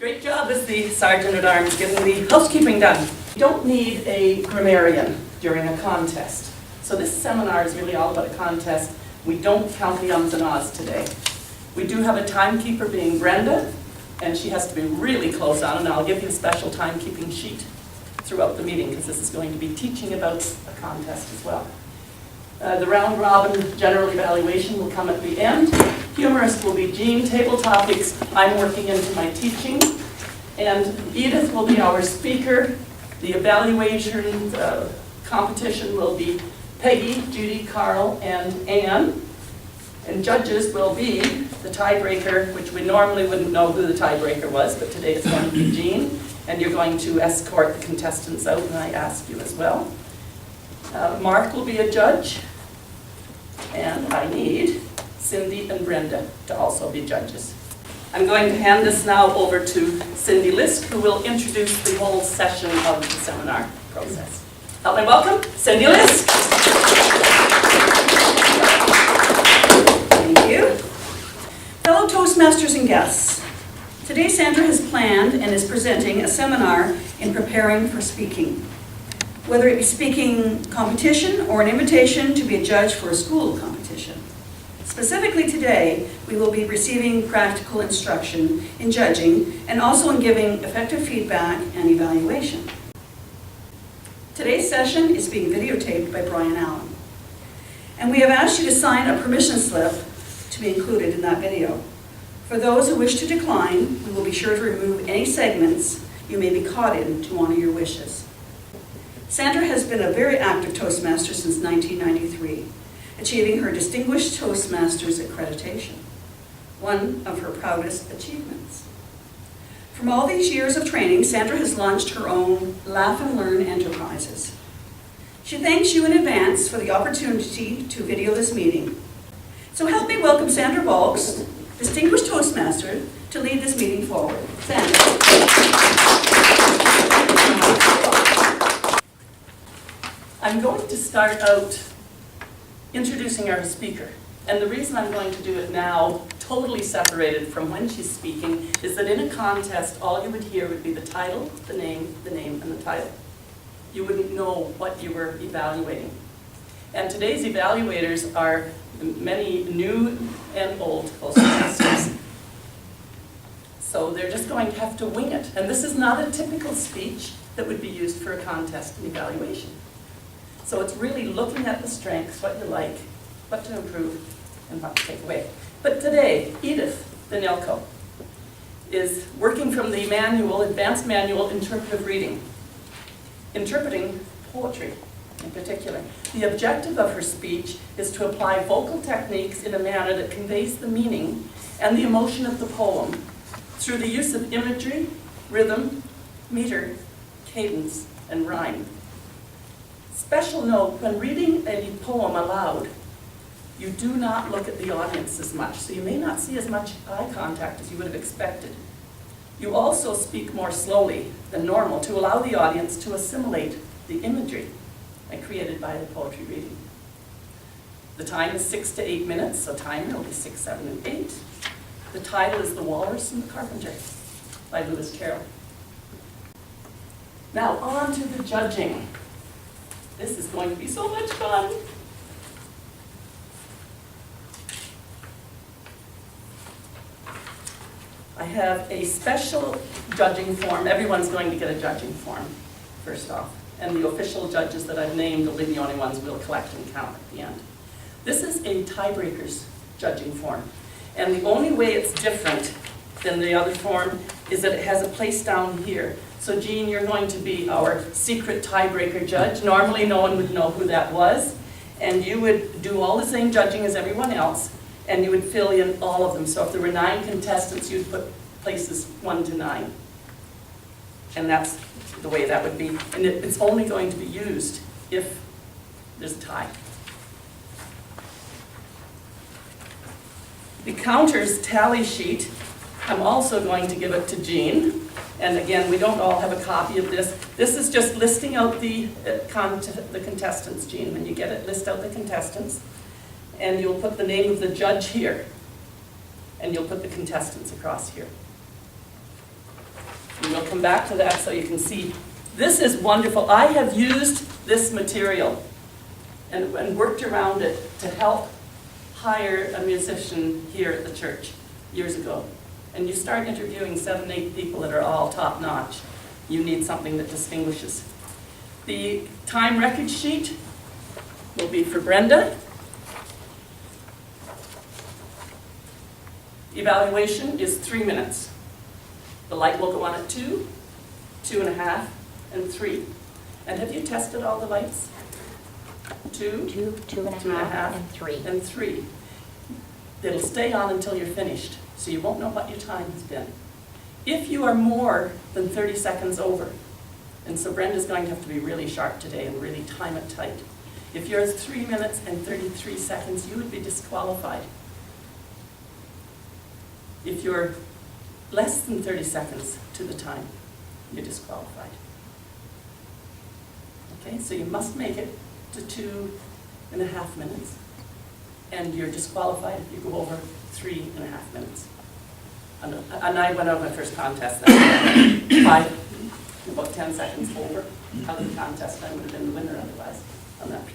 Great job as the Sergeant at Arms getting the housekeeping done. You don't need a grammarian during a contest. So this seminar is really all about a contest. We don't count the ums and ahs today. We do have a timekeeper being Brenda, and she has to be really close on, and I'll give you a special timekeeping sheet throughout the meeting because this is going to be teaching about a contest as well. The round robin general evaluation will come at the end. Humorist will be Jean. Table topics, I'm working into my teaching. And Edith will be our speaker. The evaluation competition will be Peggy, Judy, Carl, and Anne. And judges will be the tiebreaker, which we normally wouldn't know who the tiebreaker was, but today it's going to be Jean. And you're going to escort the contestants out, and I ask you as well. Mark will be a judge, and I need Cindy and Brenda to also be judges. I'm going to hand this now over to Cindy Lisk, who will introduce the whole session of the seminar process. Help me welcome Cindy Lisk. Thank you. Fellow Toastmasters and guests, today Sandra has planned and is presenting a seminar in preparing for speaking. Whether it be speaking competition or an invitation to be a judge for a school competition. Specifically today, we will be receiving practical instruction in judging and also in giving effective feedback and evaluation. Today's session is being videotaped by Brian Allen. And we have asked you to sign a permission slip to be included in that video. For those who wish to decline, we will be sure to remove any segments you may be caught in to honor your wishes. Sandra has been a very active Toastmaster since 1993, achieving her Distinguished Toastmasters accreditation, one of her proudest achievements. From all these years of training, Sandra has launched her own Laugh and Learn enterprises. She thanks you in advance for the opportunity to video this meeting. So help me welcome Sandra Valks, Distinguished Toastmaster, to lead this meeting forward. Sandra. I'm going to start out introducing our speaker. And the reason I'm going to do it now, totally separated from when she's speaking, is that in a contest, all you would hear would be the title, the name, and the title. You wouldn't know what you were evaluating. And today's evaluators are many new and old Toastmasters. So they're just going to have to wing it. And this is not a typical speech that would be used for a contest and evaluation. So it's really looking at the strengths, what you like, what to improve, and what to take away. But today, Edith Danilko is working from the manual, Advanced Manual Interpretive Reading, interpreting poetry in particular. The objective of her speech is to apply vocal techniques in a manner that conveys the meaning and the emotion of the poem through the use of imagery, rhythm, meter, cadence, and rhyme. Special note, when reading a poem aloud, you do not look at the audience as much, so you may not see as much eye contact as you would have expected. You also speak more slowly than normal to allow the audience to assimilate the imagery created by the poetry reading. The time is 6 to 8 minutes, so timer will be 6, 7, and 8. The title is The Walrus and the Carpenter by Lewis Carroll. Now on to the judging. This is going to be so much fun. I have a special judging form. Everyone's going to get a judging form, first off. And the official judges that I've named will be the only ones we'll collect and count at the end. This is a tiebreakers judging form. And the only way it's different than the other form is that it has a place down here. So Jean, you're going to be our secret tiebreaker judge. Normally no one would know who that was. And you would do all the same judging as everyone else, and you would fill in all of them. So if there were 9 contestants, you'd put places 1 to 9. And that's the way that would be. And it's only going to be used if there's a tie. The counters tally sheet, I'm also going to give it to Jean. And again, we don't all have a copy of this. This is just listing out the contestants, Jean. When you get it, list out the contestants. And you'll put the name of the judge here. And you'll put the contestants across here. come back to that so you can see. This is wonderful. I have used this material and worked around it to help hire a musician here at the church years ago. And you start interviewing 7, 8 people that are all top-notch. You need something that distinguishes. The time record sheet will be for Brenda. Evaluation is 3 minutes. The light will go on at 2, 2.5, and 3. And have you tested all the lights? 2, 2.5, and 3. and 3. It'll stay on until you're finished, so you won't know what your time has been. If you are more than 30 seconds over, and so Brenda's going to have to be really sharp today and really time it tight. If you're 3 minutes and 33 seconds, you would be disqualified. If you're less than 30 seconds to the time, you're disqualified. Okay, so you must make it to 2.5 minutes. And you're disqualified if you go over 3.5 minutes. And I went out my first contest, about 10 seconds over of the contest. I would have been the winner otherwise on that